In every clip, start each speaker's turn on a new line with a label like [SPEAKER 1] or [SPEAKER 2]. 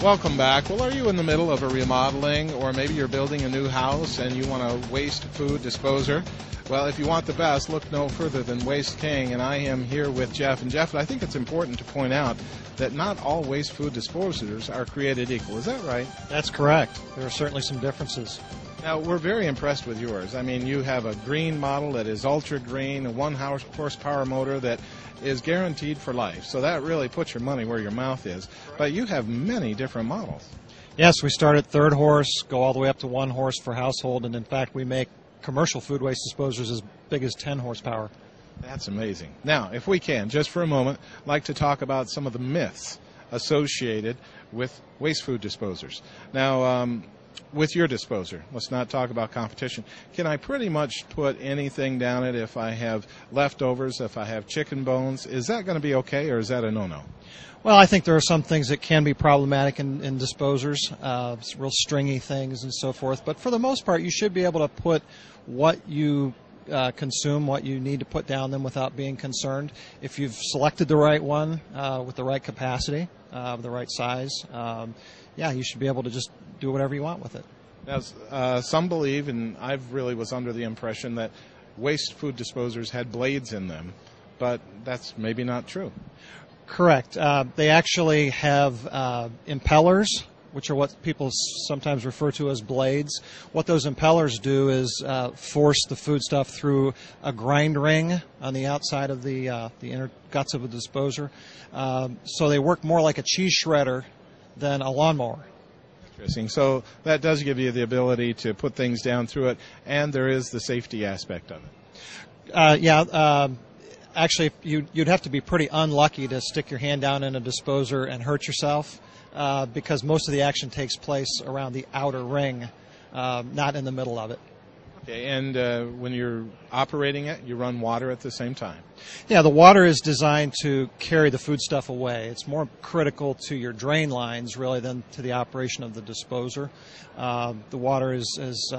[SPEAKER 1] Welcome back. Well, are you in the middle of a remodeling, or maybe you're building a new house and you want a waste food disposer? Well, if you want the best, look no further than Waste King, and I am here with Jeff. And Jeff, I think it's important to point out that not all waste food disposers are created equal. Is that right?
[SPEAKER 2] That's correct. There are certainly some differences.
[SPEAKER 1] Now, we're very impressed with yours. I mean, you have a green model that is ultra green, a 1-horsepower motor that is guaranteed for life. So that really puts your money where your mouth is. But you have many different models.
[SPEAKER 2] Yes, we start at third horse, go all the way up to 1 horse for household, and in fact we make commercial food waste disposers as big as 10 horsepower.
[SPEAKER 1] That's amazing. Now, if we can, just for a moment, I'd like to talk about some of the myths associated with waste food disposers. Now, with your disposer, let's not talk about competition. Can I pretty much put anything down it if I have leftovers, if I have chicken bones? Is that going to be okay, or is that a no-no?
[SPEAKER 2] Well, I think there are some things that can be problematic in disposers, real stringy things and so forth. But for the most part, you should be able to put what you consume, what you need to put down them without being concerned. If you've selected the right one with the right capacity, the right size, you should be able to just do whatever you want with it.
[SPEAKER 1] Now, some believe, and I really was under the impression that waste food disposers had blades in them, but that's maybe not true.
[SPEAKER 2] Correct. They actually have impellers, which are what people sometimes refer to as blades. What those impellers do is force the foodstuff through a grind ring on the outside of the inner guts of a disposer. So they work more like a cheese shredder than a lawnmower.
[SPEAKER 1] Interesting. So that does give you the ability to put things down through it, and there is the safety aspect of it.
[SPEAKER 2] Actually, you'd have to be pretty unlucky to stick your hand down in a disposer and hurt yourself, because most of the action takes place around the outer ring, not in the middle of it.
[SPEAKER 1] Okay, and when you're operating it, you run water at the same time.
[SPEAKER 2] Yeah, the water is designed to carry the foodstuff away. It's more critical to your drain lines, really, than to the operation of the disposer. The water is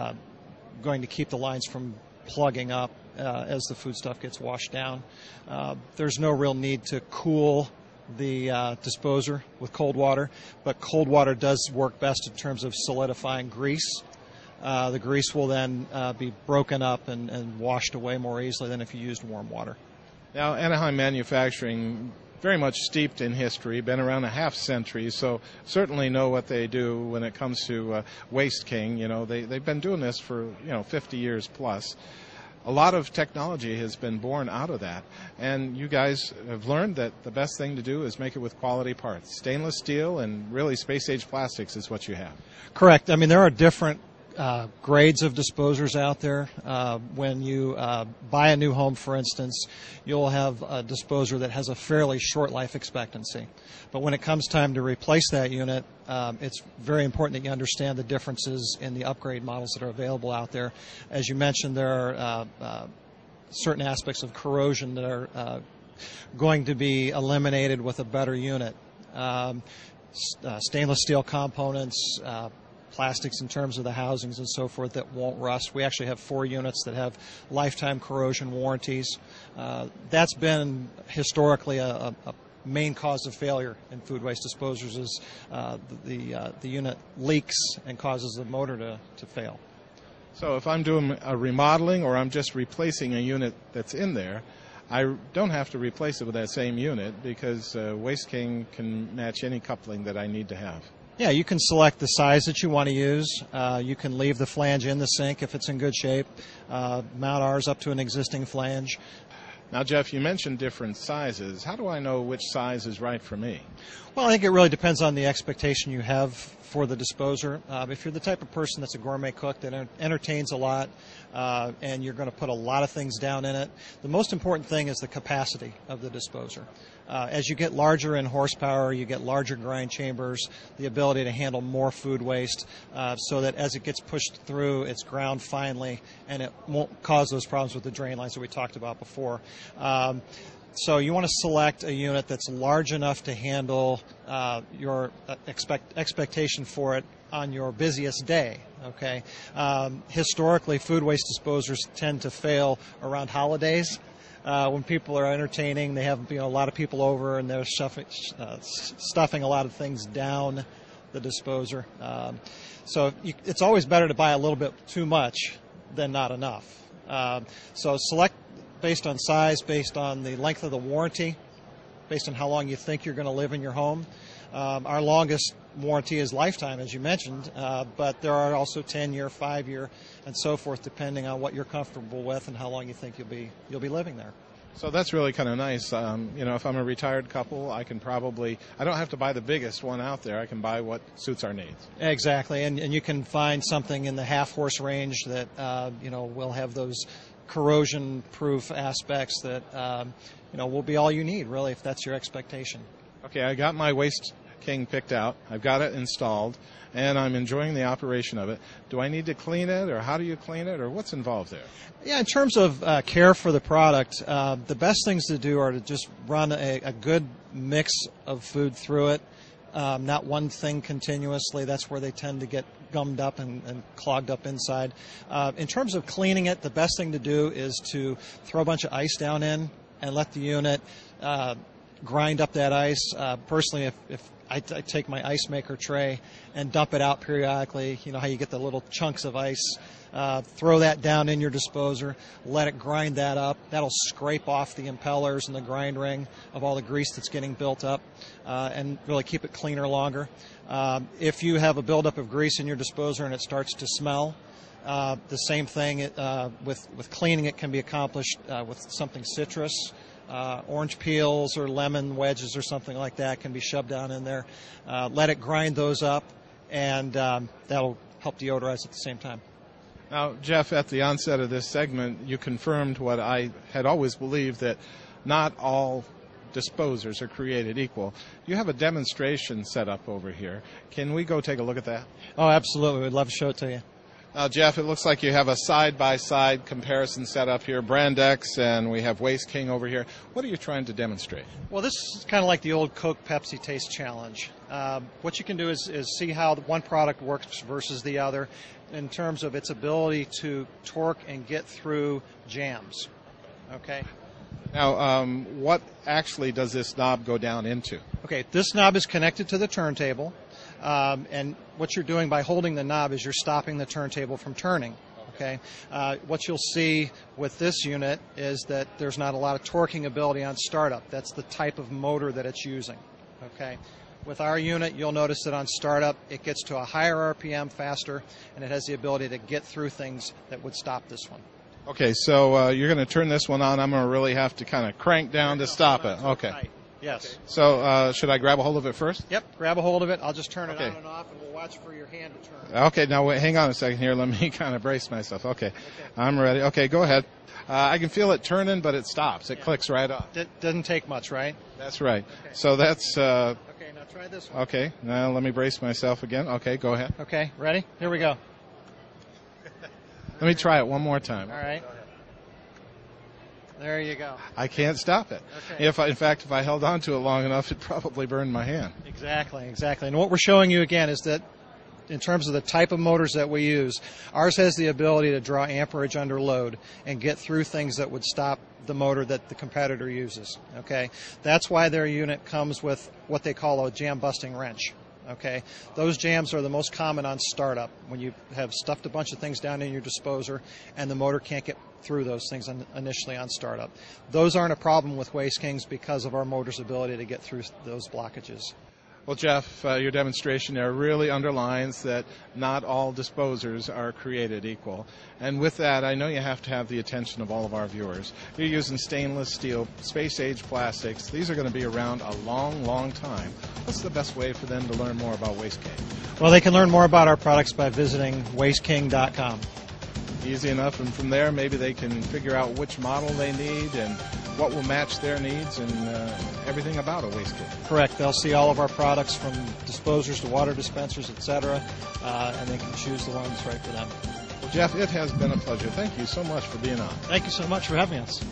[SPEAKER 2] going to keep the lines from plugging up as the foodstuff gets washed down. There's no real need to cool the disposer with cold water, but cold water does work best in terms of solidifying grease. The grease will then be broken up and washed away more easily than if you used warm water.
[SPEAKER 1] Now, Anaheim Manufacturing, very much steeped in history, been around a half century, so certainly know what they do when it comes to Waste King. You know, they've been doing this for 50 years plus. A lot of technology has been born out of that, and you guys have learned that the best thing to do is make it with quality parts. Stainless steel and really space-age plastics is what you have.
[SPEAKER 2] Correct. I mean, there are different grades of disposers out there. When you buy a new home, for instance, you'll have a disposer that has a fairly short life expectancy. But when it comes time to replace that unit, it's very important that you understand the differences in the upgrade models that are available out there. As you mentioned, there are certain aspects of corrosion that are going to be eliminated with a better unit. Stainless steel components, plastics in terms of the housings and so forth that won't rust. We actually have 4 units that have lifetime corrosion warranties. That's been historically a main cause of failure in food waste disposers is the unit leaks and causes the motor to fail.
[SPEAKER 1] So if I'm doing a remodeling or I'm just replacing a unit that's in there, I don't have to replace it with that same unit because Waste King can match any coupling that I need to have.
[SPEAKER 2] Yeah, you can select the size that you want to use. You can leave the flange in the sink if it's in good shape. Mount ours up to an existing flange.
[SPEAKER 1] Now, Jeff, you mentioned different sizes. How do I know which size is right for me?
[SPEAKER 2] Well, I think it really depends on the expectation you have for the disposer. If you're the type of person that's a gourmet cook that entertains a lot and you're going to put a lot of things down in it, the most important thing is the capacity of the disposer. As you get larger in horsepower, you get larger grind chambers, the ability to handle more food waste so that as it gets pushed through, it's ground finely and it won't cause those problems with the drain lines that we talked about before. So you want to select a unit that's large enough to handle your expectation for it on your busiest day. Okay. Historically, food waste disposers tend to fail around holidays. When people are entertaining, they have a lot of people over, and they're stuffing a lot of things down the disposer. It's always better to buy a little bit too much than not enough. So select based on size, based on the length of the warranty, based on how long you think you're going to live in your home. Our longest warranty is lifetime, as you mentioned, but there are also 10-year, 5-year, and so forth, depending on what you're comfortable with and how long you think you'll be living there.
[SPEAKER 1] So that's really kind of nice. If I'm a retired couple, I don't have to buy the biggest one out there. I can buy what suits our needs.
[SPEAKER 2] Exactly, and you can find something in the half-horse range that, will have those corrosion-proof aspects that, will be all you need, really, if that's your expectation.
[SPEAKER 1] Okay, I got my Waste King picked out. I've got it installed, and I'm enjoying the operation of it. Do I need to clean it, or how do you clean it, or what's involved there?
[SPEAKER 2] Yeah, in terms of care for the product, the best things to do are to just run a good mix of food through it, not one thing continuously. That's where they tend to get gummed up and clogged up inside. In terms of cleaning it, the best thing to do is to throw a bunch of ice down in and let the unit grind up that ice. Personally, if I take my ice maker tray and dump it out periodically, you know how you get the little chunks of ice, throw that down in your disposer, let it grind that up. That'll scrape off the impellers and the grind ring of all the grease that's getting built up, and really keep it cleaner longer. If you have a buildup of grease in your disposer and it starts to smell, the same thing with cleaning it can be accomplished with something citrus. Orange peels or lemon wedges or something like that can be shoved down in there. Let it grind those up, and that'll help deodorize at the same time.
[SPEAKER 1] Now, Jeff, at the onset of this segment, you confirmed what I had always believed, that not all disposers are created equal. You have a demonstration set up over here. Can we go take a look at that?
[SPEAKER 2] Oh, absolutely. We'd love to show it to you.
[SPEAKER 1] Now, Jeff, it looks like you have a side-by-side comparison set up here, Brand X, and we have Waste King over here. What are you trying to demonstrate?
[SPEAKER 2] Well, this is kind of like the old Coke Pepsi Taste Challenge. What you can do is see how one product works versus the other in terms of its ability to torque and get through jams. Okay?
[SPEAKER 1] Now, what actually does this knob go down into?
[SPEAKER 2] Okay, this knob is connected to the turntable. And what you're doing by holding the knob is you're stopping the turntable from turning. Okay. What you'll see with this unit is that there's not a lot of torquing ability on startup. That's the type of motor that it's using. Okay. With our unit, you'll notice that on startup, it gets to a higher RPM faster, and it has the ability to get through things that would stop this one.
[SPEAKER 1] Okay, so you're going to turn this one on. I'm going to really have to kind of crank down to stop it. Okay.
[SPEAKER 2] Tight. Yes.
[SPEAKER 1] So should I grab a hold of it first?
[SPEAKER 2] Yep, grab a hold of it. I'll just turn it on and off, and we'll watch for your hand to turn.
[SPEAKER 1] Okay, now wait, hang on a second here. Let me kind of brace myself. Okay, I'm ready. Okay, go ahead. I can feel it turning, but it stops. It clicks right off.
[SPEAKER 2] Doesn't take much, right?
[SPEAKER 1] That's right. Okay. So that's...
[SPEAKER 2] okay, now try this one.
[SPEAKER 1] Okay, now let me brace myself again. Okay, go ahead.
[SPEAKER 2] Okay, ready? Here we go.
[SPEAKER 1] Let me try it one more time.
[SPEAKER 2] All right. There you go.
[SPEAKER 1] I can't stop it.
[SPEAKER 2] Okay.
[SPEAKER 1] In fact, if I held on to it long enough, it'd probably burn my hand.
[SPEAKER 2] Exactly. And what we're showing you again is that in terms of the type of motors that we use, ours has the ability to draw amperage under load and get through things that would stop the motor that the competitor uses. Okay, that's why their unit comes with what they call a jam busting wrench. Okay, those jams are the most common on startup when you have stuffed a bunch of things down in your disposer and the motor can't get through those things initially on startup. Those aren't a problem with Waste Kings because of our motor's ability to get through those blockages.
[SPEAKER 1] Well, Jeff, your demonstration there really underlines that not all disposers are created equal. And with that, I know you have to have the attention of all of our viewers. You're using stainless steel, space-age plastics. These are going to be around a long, long time. What's the best way for them to learn more about Waste King?
[SPEAKER 2] Well, they can learn more about our products by visiting wasteking.com.
[SPEAKER 1] Easy enough, and from there maybe they can figure out which model they need and what will match their needs and everything about a Waste King.
[SPEAKER 2] Correct. They'll see all of our products from disposers to water dispensers, etc., and they can choose the one that's right for them.
[SPEAKER 1] Well, Jeff, it has been a pleasure. Thank you so much for being on.
[SPEAKER 2] Thank you so much for having us.